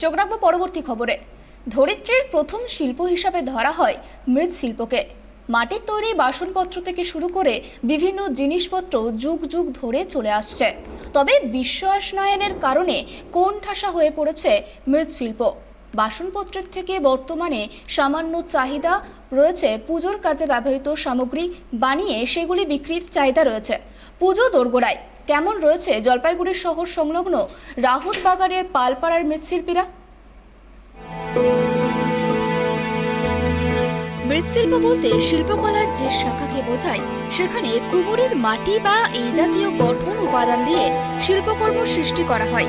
চোখ রাখবো পরবর্তী খবরে। ধরিত্রীর প্রথম শিল্প হিসাবে ধরা হয় মৃৎশিল্পকে। মাটির তৈরি বাসনপত্র থেকে শুরু করে বিভিন্ন জিনিসপত্র যুগ যুগ ধরে চলে আসছে। তবে বিশ্ব উষ্ণায়নের কারণে কোণঠাসা হয়ে পড়েছে মৃৎশিল্প। বাসনপত্রের থেকে বর্তমানে সামান্য চাহিদা রয়েছে পুজোর কাজে ব্যবহৃত সামগ্রী বানিয়ে সেগুলি বিক্রির চাহিদা রয়েছে। পুজো দোরগোড়ায় কেমন রয়েছে জলপাইগুড়ি শহর সংলগ্ন রাহুত বাগানের পালপাড়ার মৃৎশিল্পীরা? মৃৎশিল্প বলতে শিল্পকলার যে শাখাকে বোঝায়, সেখানে কুমোরের মাটি বা এই জাতীয় গঠন উপাদান দিয়ে শিল্পকর্ম সৃষ্টি করা হয়।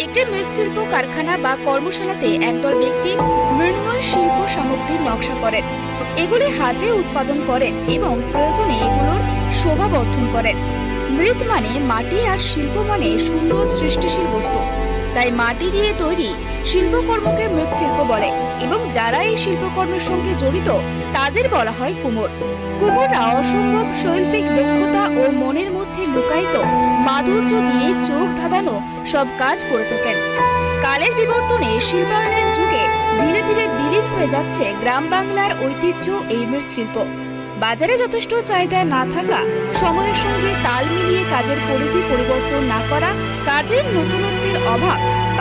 একটি মৃৎশিল্প কারখানা বা কর্মশালাতে একদল ব্যক্তি মৃন্ময় শিল্প সামগ্রীর নকশা করেন। এগুলি হাতে উৎপাদন করেন এবং প্রয়োজনে এগুলোর শোভাবর্ধন করেন। মৃৎ মানে মাটি আর শিল্প মানে সুন্দর সৃষ্টিশীল বস্তু। তাই মাটি দিয়ে তৈরি শিল্পকর্মকে মৃৎশিল্প বলে এবং যারা এই শিল্পকর্মের সঙ্গে জড়িত তাদের বলা হয় কুমোর। কুমোররা অসম্ভব শৈল্পিক দক্ষতা ও মনের মধ্যে লুকায়িত মাধুর্য দিয়ে চোখ ধাঁধানো সব কাজ করে থাকেন। কালের বিবর্তনে শিল্পায়নের যুগে ধীরে ধীরে বিলীন হয়ে যাচ্ছে গ্রাম বাংলার ঐতিহ্য এই মৃৎশিল্প। বাজারে যথেষ্ট চাহিদা না থাকা, সময়ের সঙ্গে তাল মিলিয়ে কাজের পরিধি পরিবর্তন না করা, কাজের নতুনত্বের অভাব,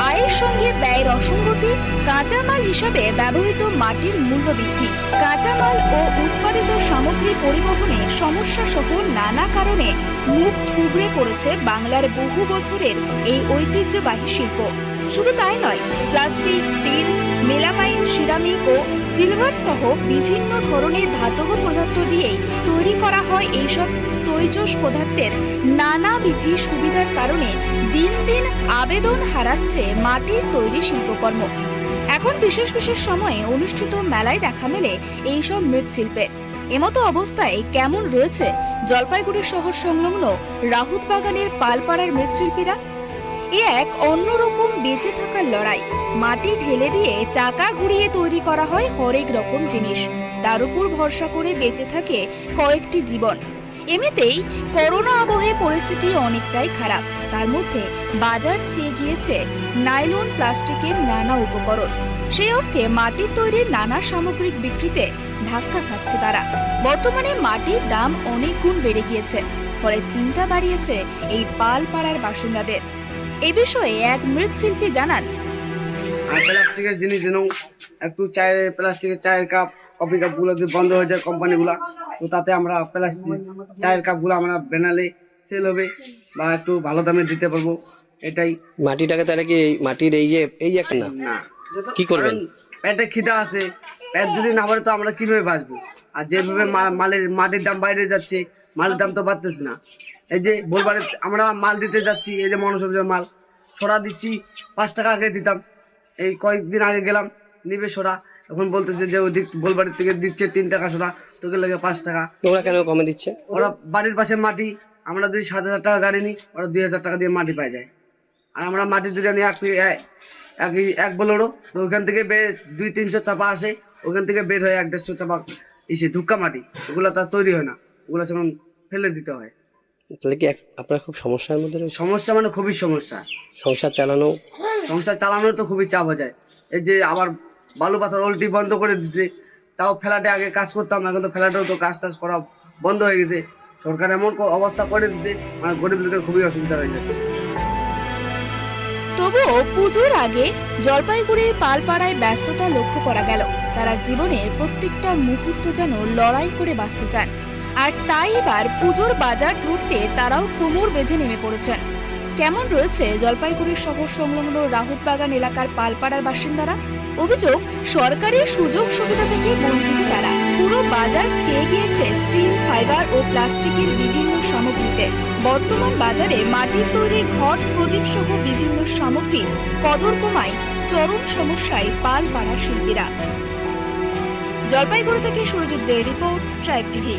আয়ের সঙ্গে ব্যয়ের অসঙ্গতি, কাঁচামাল হিসাবে ব্যবহৃত মাটির মূল্য বৃদ্ধি, কাঁচামাল ও উৎপাদিত সামগ্রী পরিবহনে সমস্যা সহ নানা কারণে মুখ থুবড়ে পড়েছে বাংলার বহু বছরের এই ঐতিহ্যবাহী শিল্প। শুধু তাই নয়, প্লাস্টিক, স্টিল, মেলামাইন, সিরামিক ও সিলভার সহ বিভিন্ন ধরনের ধাতব পদার্থ দিয়েই তৈরি করা হয় এইসব তৈজস পদার্থের নানাবিধি সুবিধার কারণে দিন দিন আবেদন হারাচ্ছে মাটির তৈরি শিল্পকর্ম। এখন বিশেষ বিশেষ সময়ে অনুষ্ঠিত মেলায় দেখা মেলে এইসব মৃৎশিল্পের। এমতো অবস্থায় কেমন রয়েছে জলপাইগুড়ি শহর সংলগ্ন রাহুত বাগানের পালপাড়ার মৃৎশিল্পীরা? এ এক অন্যরকম বেঁচে থাকার লড়াই। মাটি ঢেলে দিয়ে চাকা ঘুরিয়ে তৈরি করা হয় হরেক রকম জিনিস। তার উপর ভরসা করে বেঁচে থাকে কয়েকটি জীবন। এমনিতেই করোনা আবহে পরিস্থিতি অনেকটাই খারাপ। তার মধ্যে বাজার ছেয়ে গিয়েছে নাইলন, প্লাস্টিকের নানা উপকরণ। সেই অর্থে মাটির তৈরি নানা সামগ্রিক বিক্রিতে ধাক্কা খাচ্ছে তারা। বর্তমানে মাটির দাম অনেক গুণ বেড়ে গিয়েছে, ফলে চিন্তা বাড়িয়েছে এই পালপাড়ার বাসিন্দাদের। এ বিষয়ে এক মৃৎশিল্পী জানান, প্লাস্টিকের জিনিস একটু চায়ের প্লাস্টিকের চায়ের কাপ, কফি কাপ গুলো বন্ধ হয়ে যায় কোম্পানিগুলা, তো তাতে আমরা প্লাস্টিক চায়ের কাপ গুলো আমরা বানালে সেল হবে বা একটু ভালো দামে দিতে পারবো। এটাই। মাটিটাকে তাহলে কি মাটির এই একটা না কি করবেন? পেটে খিদা আছে, পেট যদি না ভরে তো আমরা কিভাবে বাঁচবো? আর যেভাবে মাটির দাম বাইরে যাচ্ছে, মালের দাম তো বাড়তেছে না। এই যে বোলবাড়ি আমরা মাল দিতে যাচ্ছি, এই যে মনসবজার মাল সরা দিচ্ছি, 5 টাকা আগে দিতাম, এই কয়েকদিন আগে গেলাম নিবে সরা, এখন বলতেছে যে ওদিক বোলবাড়ির থেকে দিচ্ছে 3 টাকা সরা, তোকে লাগে 5 টাকা। ওরা কেন কমে দিচ্ছে? ওরা বাড়ির পাশে মাটি, আমরা যদি 7,000 টাকা গাড়ি নিই, ওরা 2,000 টাকা দিয়ে মাটি পাই যায়। আর আমরা মাটি যদি নিই এক বোলেরো, তো ওখান থেকে 200-300 চাপা আসে, ওখান থেকে বের হয় 150 চাপা এসে ধুক্কা মাটি, ওগুলো তার তৈরি হয় না, ওগুলো সেমন ফেলে দিতে হয়। তাহলে কি আপনার খুব সমস্যার মধ্যে রয়েছে? সমস্যা মানে খুবই সমস্যা। সংসার চালানোর তো খুবই চাপ হয়ে যায়। এই যে আবার বালু পাথর উল্টি বন্ধ করে দিচ্ছে, তাও ফ্ল্যাটে আগে কাজ করতাম, এখন তো ফ্ল্যাটেও তো কাজ টাজ করা বন্ধ হয়ে গেছে। সরকার এমন অবস্থা করে দিচ্ছে, মানে গরিব লোকের খুবই অসুবিধা হয়ে যাচ্ছে। তবুও পুজোর আগে জলপাইগুড়ির পালপাড়ায় ব্যস্ততা লক্ষ্য করা গেল। তারা জীবনের প্রত্যেকটা মুহূর্ত যেন লড়াই করে বাঁচতে চান। আর তাই এবার পুজোর বাজার ধরতে তারাও কোমর বেঁধে নেমে পড়েছেন। কেমন রয়েছে জলপাইগুড়ির শহর সংলগ্ন রাহুত বাগান এলাকার পালপাড়ার বাসিন্দারা? অভিযোগ, সরকারি সুযোগ সুবিধা থেকে বঞ্চিত তারা। পুরো বাজার ছেয়ে গিয়েছে স্টিল, ফাইবার ও প্লাস্টিকের বিভিন্ন সামগ্রীতে। বর্তমান বাজারে মাটির তৈরি ঘট, প্রদীপ সহ বিভিন্ন সামগ্রীর কদর কমায় চরম সমস্যায় পালপাড়া শিল্পীরা। জলপাইগুড়ি থেকে সুরজিৎদের রিপোর্ট, ট্রাইব টিভি।